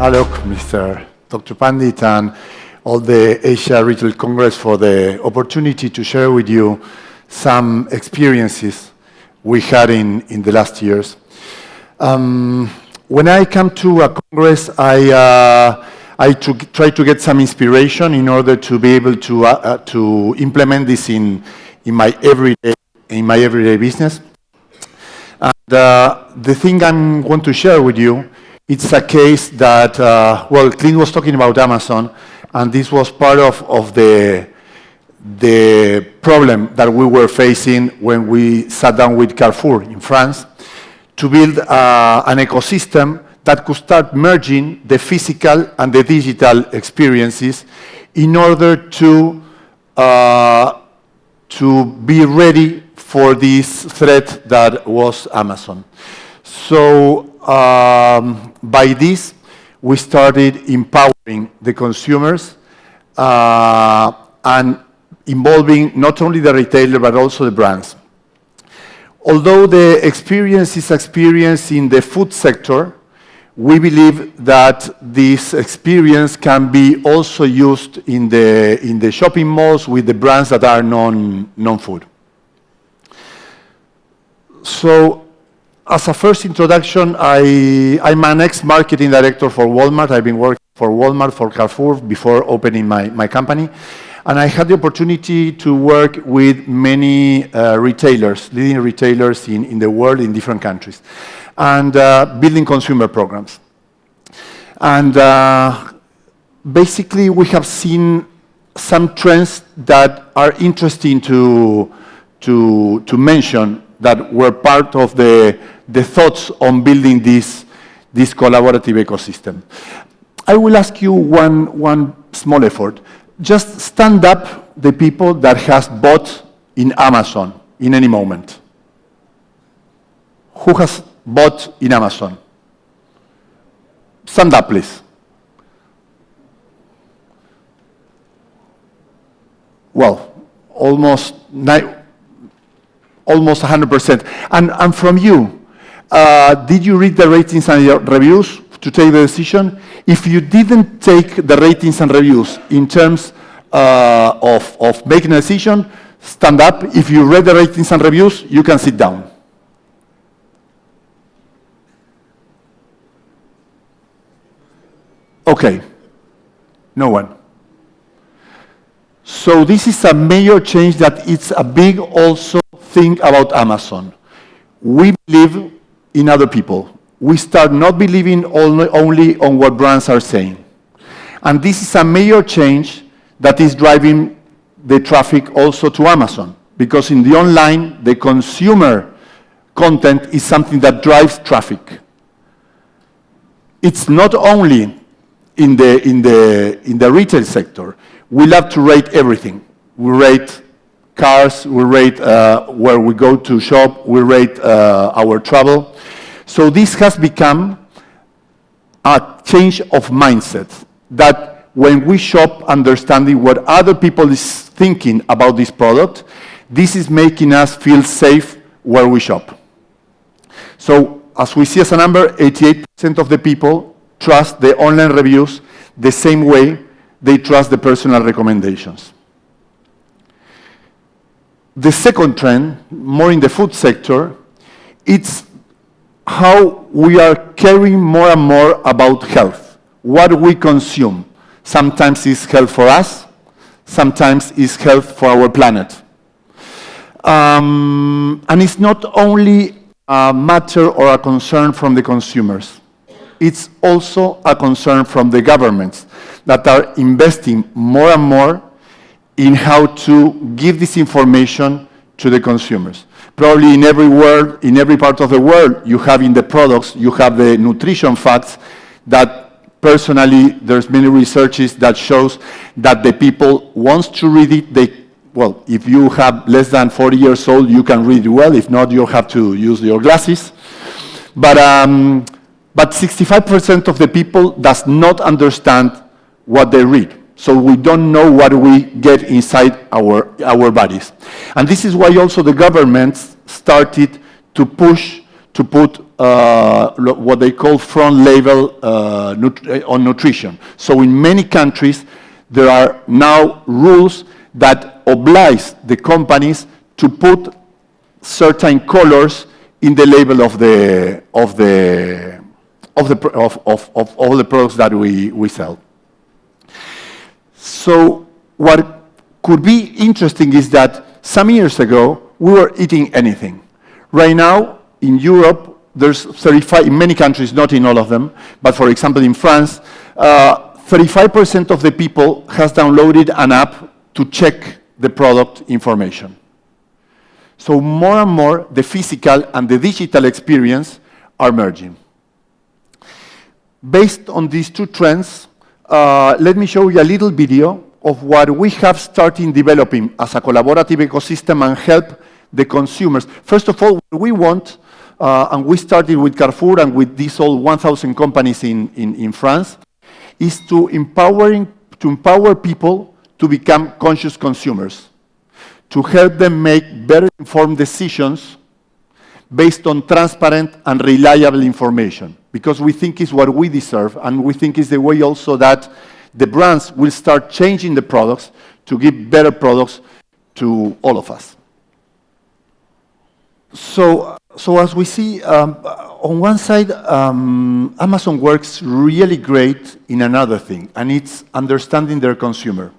Hello, Mr. Dr. Pandit and all the Asia Retail Congress for the opportunity to share with you some experiences we had in the last years. When I come to a Congress, I try to get some inspiration in order to be able to implement this in my everyday business. And the thing I want to share with you, it's a case that, well, Clint was talking about Amazon, and this was part of the problem that we were facing when we sat down with Carrefour in France to build an ecosystem that could start merging the physical and the digital experiences in order to be ready for this threat that was Amazon. So by this, we started empowering the consumers and involving not only the retailer, but also the brands. Although the experience is experienced in the food sector, we believe that this experience can be also used in the shopping malls with the brands that are non-food. So, as a first introduction, I'm an ex-marketing director for Walmart. I've been working for Walmart, for Carrefour, before opening my company. And I had the opportunity to work with many retailers, leading retailers in the world, in different countries, and building consumer programs. And basically, we have seen some trends that are interesting to mention that were part of the thoughts on building this collaborative ecosystem. I will ask you one small effort. Just stand up the people that has bought in Amazon in any moment. Who has bought in Amazon? Stand up, please. Well, almost 100%. And from you, did you read the ratings and reviews to take the decision? If you didn't take the ratings and reviews in terms of making a decision, stand up. If you read the ratings and reviews, you can sit down. Okay, no one. So this is a major change that it's a big also thing about Amazon. We believe in other people. We start not believing only on what brands are saying. And this is a major change that is driving the traffic also to Amazon, because in the online, the consumer content is something that drives traffic. It's not only in the retail sector. We love to rate everything. We rate cars, we rate where we go to shop, we rate our travel. So this has become a change of mindset, that when we shop understanding what other people is thinking about this product, this is making us feel safe where we shop. So as we see as a number, 88% of the people trust the online reviews the same way they trust the personal recommendations. The second trend, more in the food sector, it's how we are caring more and more about health, what we consume. Sometimes it's health for us, sometimes it's health for our planet. And it's not only a matter or a concern from the consumers. It's also a concern from the governments that are investing more and more in how to give this information to the consumers. Probably in every part of the world, you have in the products, you have the nutrition facts that personally, there's many researches that shows that the people wants to read it. Well, if you have less than 40 years old, you can read it well. If not, you'll have to use your glasses. But 65% of the people does not understand what they read. So we don't know what we get inside our bodies. And this is why also the government started to push to put what they call front label on nutrition. So in many countries, there are now rules that oblige the companies to put certain colors in the label of all the products that we sell. So what could be interesting is that some years ago, we were eating anything. Right now, in Europe, there's 35, in many countries, not in all of them, but for example, in France, 35% of the people has downloaded an app to check the product information. So more and more, the physical and the digital experience are merging. Based on these two trends, let me show you a little video of what we have started developing as a collaborative ecosystem and help the consumers. First of all, what we want, and we started with Carrefour and with these all 1,000 companies in France, is to empower people to become conscious consumers, to help them make better informed decisions based on transparent and reliable information, because we think it's what we deserve, and we think it's the way also that the brands will start changing the products to give better products to all of us. So as we see, on one side, Amazon works really great in another thing, and it's understanding their consumer,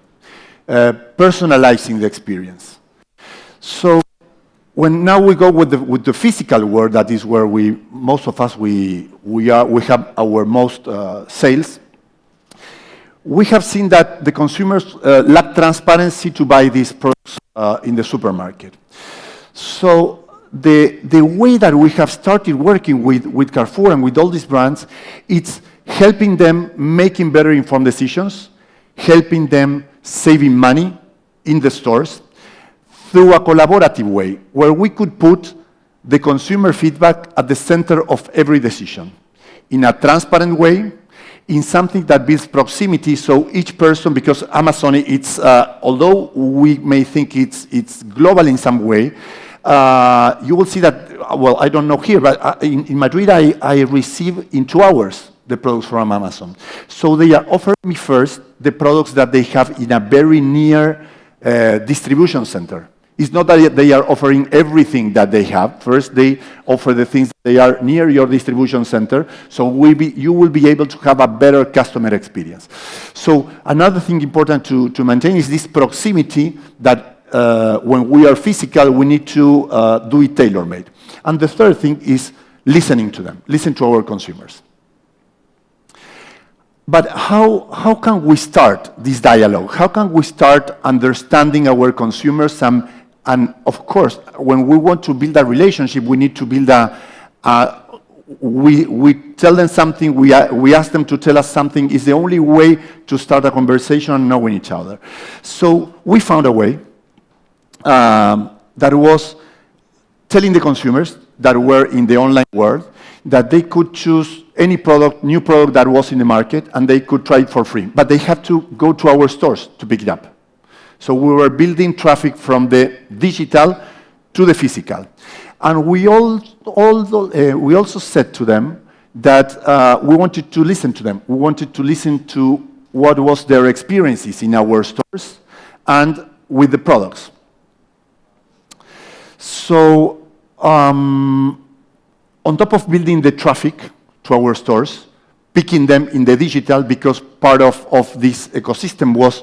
personalizing the experience. So when now we go with the physical world, that is where most of us we have our most sales. We have seen that the consumers lack transparency to buy these products in the supermarket. So the way that we have started working with Carrefour and with all these brands, it's helping them making better informed decisions, helping them saving money in the stores through a collaborative way, where we could put the consumer feedback at the center of every decision, in a transparent way, in something that builds proximity, so each person, because Amazon, it's, although we may think it's global in some way, you will see that, well, I don't know here, but in Madrid, I receive in 2 hours the products from Amazon. So they are offering me first the products that they have in a very near distribution center. It's not that they are offering everything that they have. First, they offer the things that they are near your distribution center, so you will be able to have a better customer experience. So another thing important to maintain is this proximity that when we are physical, we need to do it tailor-made. And the third thing is listening to them, listen to our consumers. But how can we start this dialogue? How can we start understanding our consumers? And of course, when we want to build a relationship, we need to build we tell them something, we ask them to tell us something, is the only way to start a conversation and knowing each other. So we found a way that was telling the consumers that were in the online world that they could choose any product, new product that was in the market, and they could try it for free. But they had to go to our stores to pick it up. So we were building traffic from the digital to the physical. And we also said to them that we wanted to listen to them. We wanted to listen to what was their experiences in our stores and with the products. So on top of building the traffic to our stores, picking them in the digital, because part of this ecosystem was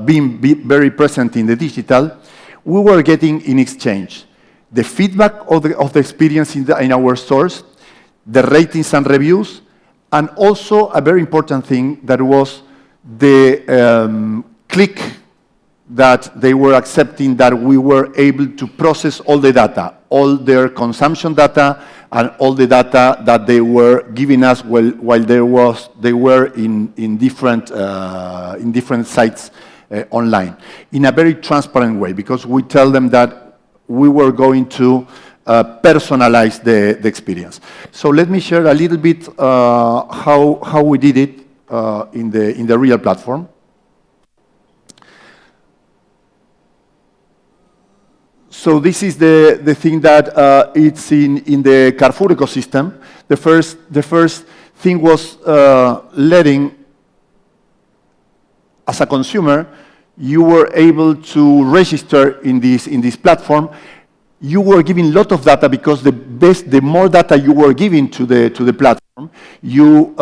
being very present in the digital, we were getting in exchange the feedback of the experience in our stores, the ratings and reviews, and also a very important thing that was the click that they were accepting, that we were able to process all the data, all their consumption data, and all the data that they were giving us while they were in different sites online, in a very transparent way, because we tell them that we were going to personalize the experience. So let me share a little bit how we did it in the real platform. So this is the thing that it's in the Carrefour ecosystem. The first thing was letting, as a consumer, you were able to register in this platform. You were giving a lot of data because the more data you were giving to the platform, you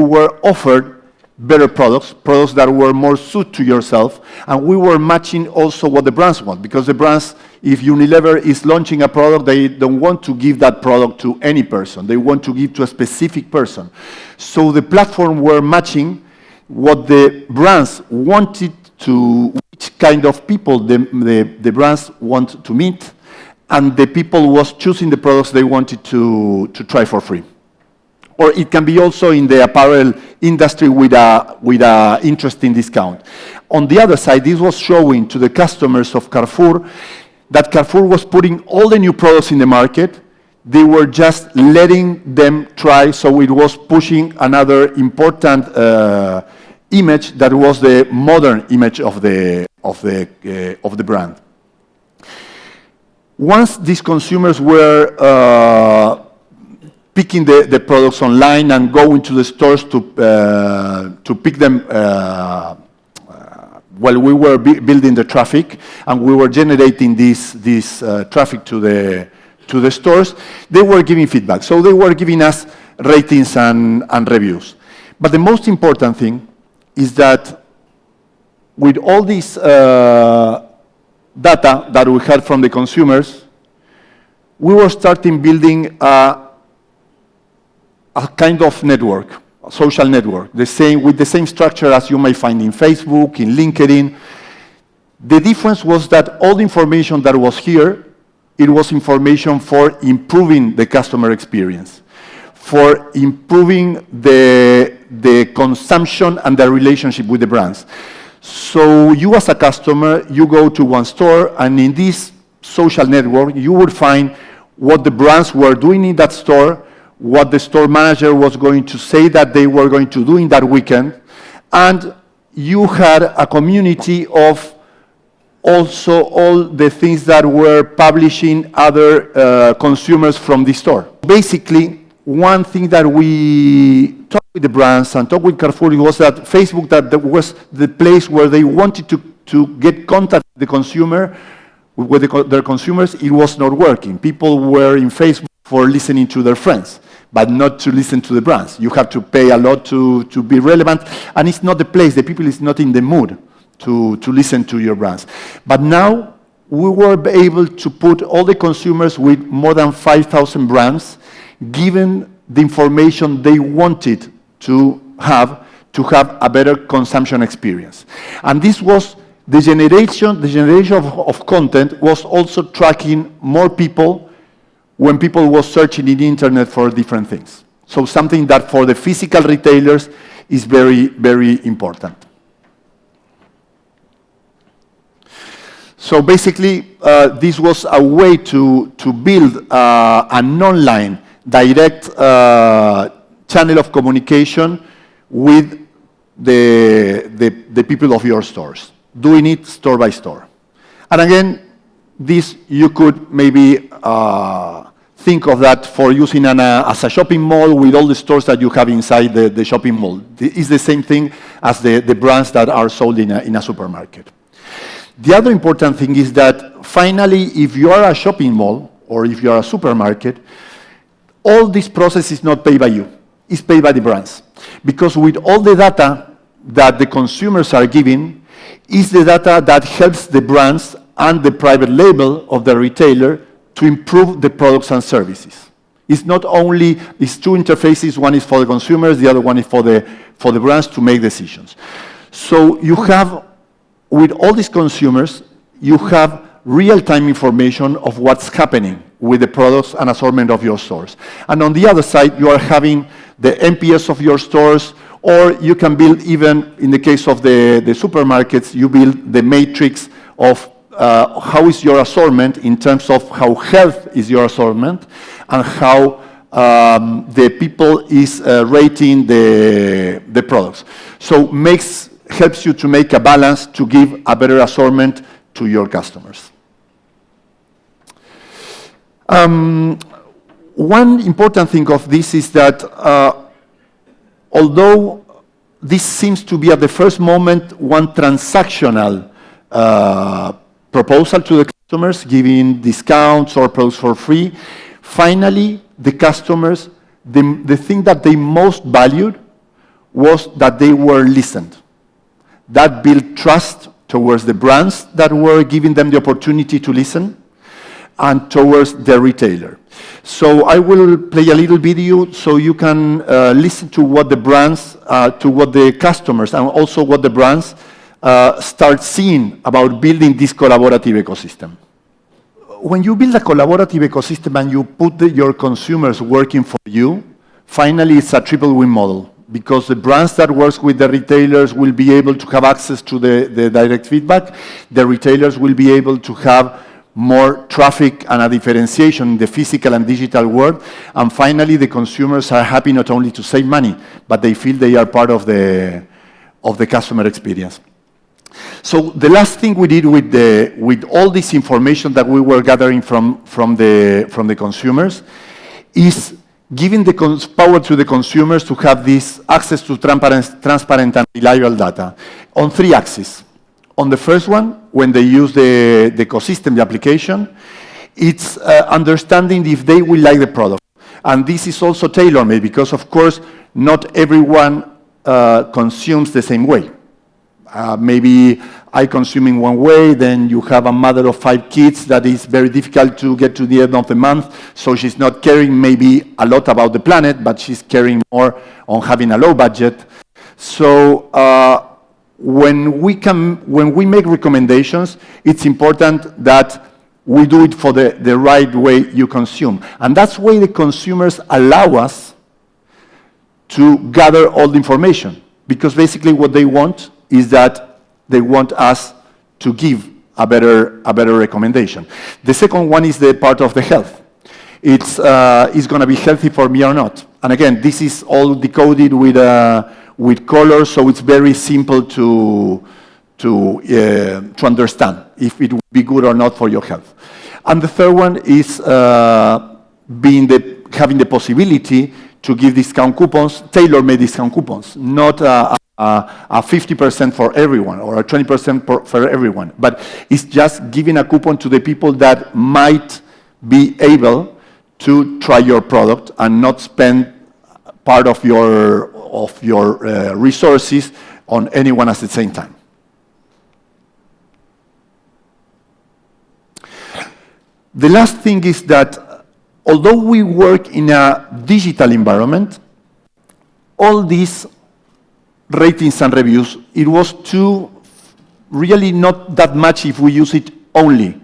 were offered better products that were more suited to yourself, and we were matching also what the brands want, because the brands, if Unilever is launching a product, they don't want to give that product to any person. They want to give to a specific person. So the platform were matching what the brands wanted to, which kind of people the brands want to meet, and the people was choosing the products they wanted to try for free. Or it can be also in the apparel industry with a interesting discount. On the other side, this was showing to the customers of Carrefour that Carrefour was putting all the new products in the market. They were just letting them try, so it was pushing another important image that was the modern image of the brand. Once these consumers were picking the products online and going to the stores to pick them while we were building the traffic and we were generating this traffic to the stores, they were giving feedback. So they were giving us ratings and reviews. But the most important thing is that with all this data that we had from the consumers, we were starting building a kind of network, a social network, with the same structure as you may find in Facebook, in LinkedIn. The difference was that all the information that was here, it was information for improving the customer experience, for improving the consumption and the relationship with the brands. So you as a customer, you go to one store, and in this social network, you would find what the brands were doing in that store, what the store manager was going to say that they were going to do in that weekend, and you had a community of also all the things that were publishing other consumers from the store. Basically, one thing that we talked with the brands and talked with Carrefour was that Facebook, that was the place where they wanted to get contact with the consumer, with their consumers. It was not working. People were in Facebook for listening to their friends, but not to listen to the brands. You have to pay a lot to be relevant, and it's not the place. The people is not in the mood to listen to your brands. But now we were able to put all the consumers with more than 5,000 brands, given the information they wanted to have a better consumption experience. And this was the generation of content was also tracking more people when people were searching in the internet for different things. So something that for the physical retailers is very, very important. So basically, this was a way to build an online direct channel of communication with the people of your stores, doing it store by store. And again, this you could maybe think of that for using as a shopping mall with all the stores that you have inside the shopping mall. It's the same thing as the brands that are sold in a supermarket. The other important thing is that finally, if you are a shopping mall or if you are a supermarket, all this process is not paid by you, it's paid by the brands. Because with all the data that the consumers are giving, is the data that helps the brands and the private label of the retailer to improve the products and services. It's not only, it's two interfaces, one is for the consumers, the other one is for the brands to make decisions. So you have, with all these consumers, you have real-time information of what's happening with the products and assortment of your stores. And on the other side, you are having the NPS of your stores, or you can build, even in the case of the supermarkets, you build the matrix of how is your assortment in terms of how health is your assortment and how the people is rating the products. So helps you to make a balance to give a better assortment to your customers. One important thing of this is that although this seems to be at the first moment one transactional proposal to the customers, giving discounts or products for free, finally the customers, the thing that they most valued was that they were listened. That built trust towards the brands that were giving them the opportunity to listen, and towards the retailer. So I will play a little video so you can listen to what the brands, to what the customers, and also what the brands start seeing about building this collaborative ecosystem. When you build a collaborative ecosystem and you put your consumers working for you, finally it's a triple win model, because the brands that work with the retailers will be able to have access to the direct feedback, the retailers will be able to have more traffic and a differentiation in the physical and digital world, and finally the consumers are happy not only to save money, but they feel they are part of the customer experience. So the last thing we did with all this information that we were gathering from the consumers is giving the power to the consumers to have this access to transparent and reliable data on 3 axes. On the first one, when they use the ecosystem, the application, it's understanding if they will like the product. And this is also tailor-made because, of course, not everyone consumes the same way. Maybe I consume in one way, then you have a mother of 5 kids that is very difficult to get to the end of the month, so she's not caring maybe a lot about the planet, but she's caring more on having a low budget. So when we make recommendations, it's important that we do it for the right way you consume. And that's why the consumers allow us to gather all the information, because basically what they want is that they want us to give a better recommendation. The second one is the part of the health. It's going to be healthy for me or not. And again, this is all decoded with colors, so it's very simple to understand if it will be good or not for your health. And the third one is having the possibility to give discount coupons, tailor-made discount coupons, not a 50% for everyone or a 20% for everyone, but it's just giving a coupon to the people that might be able to try your product and not spend part of your resources on anyone at the same time. The last thing is that although we work in a digital environment, all these ratings and reviews, it was really not that much if we use it only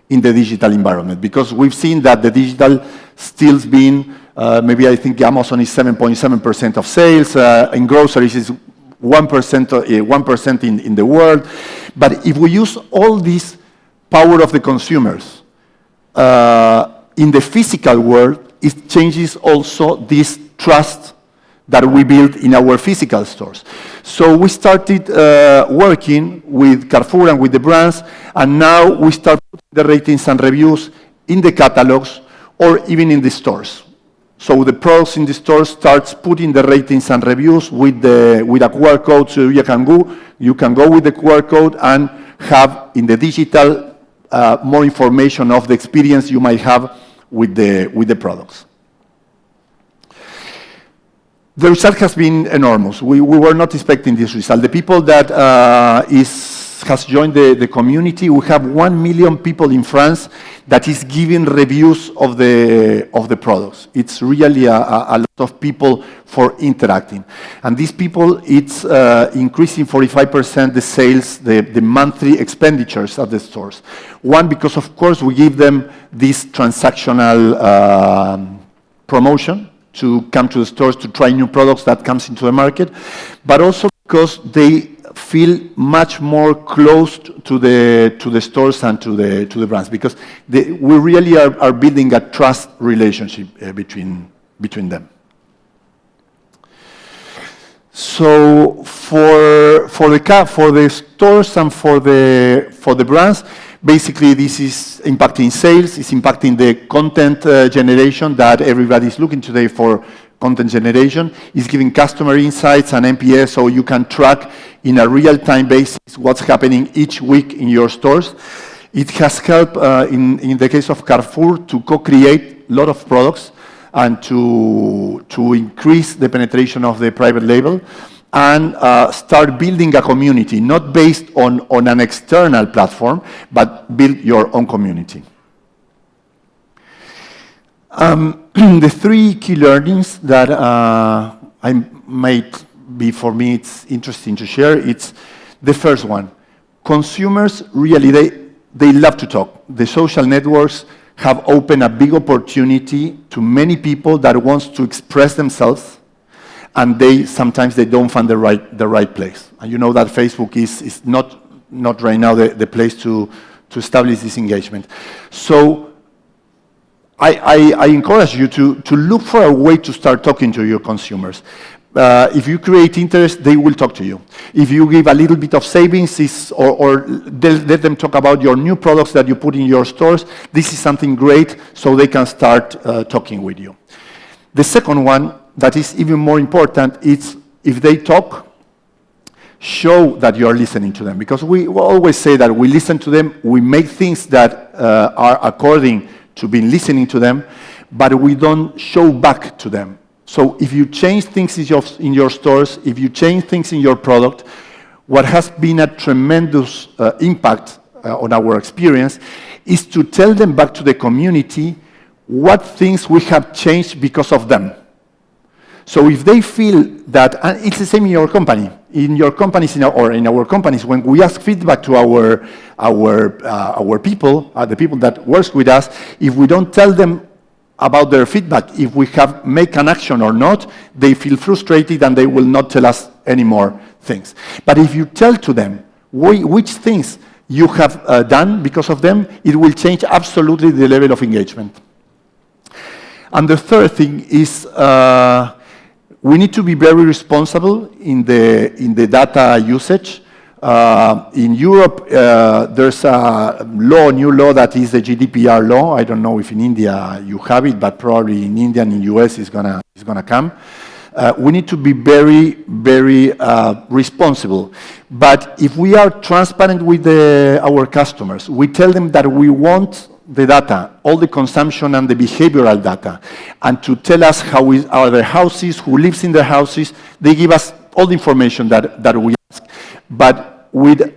in the digital environment, because we've seen that the digital still's been maybe I think Amazon is 7.7% of sales. In groceries is 1% in the world. But if we use all this power of the consumers in the physical world, it changes also this trust that we build in our physical stores. So we started working with Carrefour and with the brands, and now we start putting the ratings and reviews in the catalogs or even in the stores. So the products in the store starts putting the ratings and reviews with a QR code, so you can go with the QR code and have in the digital more information of the experience you might have with the products. The result has been enormous. We were not expecting this result. The people that has joined the community, we have 1 million people in France that is giving reviews of the products. It's really a lot of people for interacting. And these people, it's increasing 45% the sales, the monthly expenditures at the stores. One, because of course we give them this transactional promotion to come to the stores to try new products that comes into the market, but also because they feel much more close to the stores and to the brands, because we really are building a trust relationship between them. So for the stores and for the brands, basically this is impacting sales, it's impacting the content generation that everybody is looking today for. Content generation is giving customer insights and NPS, so you can track in a real-time basis what's happening each week in your stores. It has helped, in the case of Carrefour, to co-create a lot of products and to increase the penetration of the private label and start building a community, not based on an external platform, but build your own community. The three key learnings that I might be, for me, it's interesting to share. It's the first one. Consumers really, they love to talk. The social networks have opened a big opportunity to many people that wants to express themselves, and sometimes they don't find the right place. And you know that Facebook is not right now the place to establish this engagement. So I encourage you to look for a way to start talking to your consumers. If you create interest, they will talk to you. If you give a little bit of savings or let them talk about your new products that you put in your stores, this is something great, so they can start talking with you. The second one, that is even more important, is if they talk, show that you are listening to them. Because we always say that we listen to them, we make things that are according to be listening to them, but we don't show back to them. So if you change things in your stores, if you change things in your product, what has been a tremendous impact on our experience is to tell them back to the community what things we have changed because of them. So if they feel that, and it's the same in your company, or in our companies, when we ask feedback to our people, the people that works with us, if we don't tell them about their feedback, if we have make an action or not, they feel frustrated and they will not tell us any more things. But if you tell to them which things you have done because of them, it will change absolutely the level of engagement. And the third thing is, we need to be very responsible in the data usage. In Europe, there's a new law that is the GDPR law. I don't know if in India you have it, but probably in India and in US it's gonna come. We need to be very, very responsible. But if we are transparent with our customers, we tell them that we want the data, all the consumption and the behavioral data, and to tell us how are their houses, who lives in their houses. They give us all the information that we ask, but with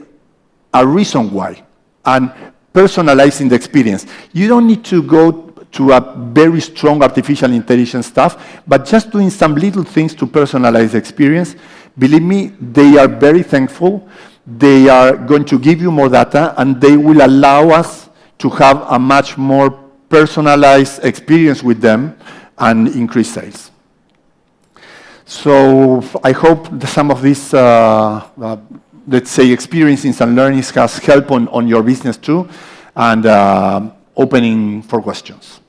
a reason why, and personalizing the experience. You don't need to go to a very strong artificial intelligence stuff, but just doing some little things to personalize the experience. Believe me, they are very thankful. They are going to give you more data, and they will allow us to have a much more personalized experience with them and increase sales. So I hope that some of these, let's say, experiences and learnings has helped on your business too, and opening for questions.